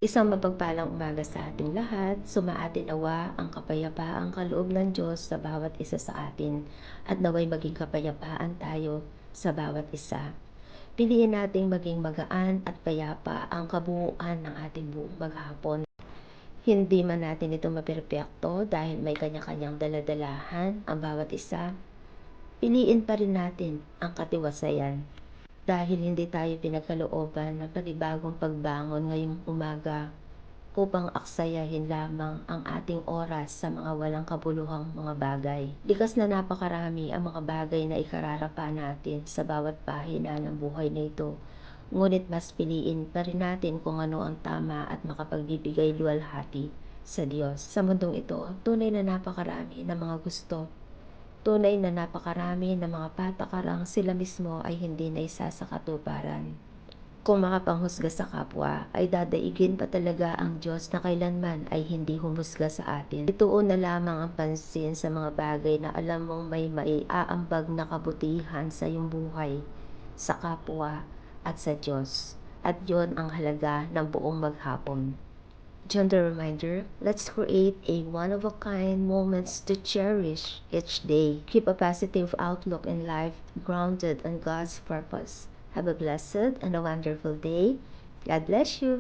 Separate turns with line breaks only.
Isang mapagpalang umaga sa ating lahat, sumaatin nawa ang kapayapaang kaloob ng Diyos sa bawat isa sa atin at naway maging kapayapaan tayo sa bawat isa. Piliin nating maging magaan at payapa ang kabuuan ng ating buong maghapon. Hindi man natin ito maperpekto dahil may kanya-kanyang daladalahan ang bawat isa, piliin pa rin natin ang katiwasayan. Dahil hindi tayo pinagkalooban ng panibagong pagbangon ngayong umaga upang aksayahin lamang ang ating oras sa mga walang kabuluhang mga bagay. Likas na napakarami ang mga bagay na ikararapa natin sa bawat pahina ng buhay na ito. Ngunit mas piliin pa rin natin kung ano ang tama at makapagbibigay luwalhati sa Diyos. Sa mundong ito, tunay na napakarami ng mga gusto. Tunay na napakarami ng mga patakarang sila mismo ay hindi na isa sa katuparan. Kung makapanghusga sa kapwa, ay dadaigin pa talaga ang Diyos na kailanman ay hindi humusga sa atin. Ituon na lamang ang pansin sa mga bagay na alam mong may maiaambag na kabutihan sa iyong buhay, sa kapwa at sa Diyos. At yon ang halaga ng buong maghapon. Gentle reminder, let's create a one-of-a-kind moments to cherish each day. Keep a positive outlook in life, grounded on God's purpose. Have a blessed and a wonderful day. God bless you.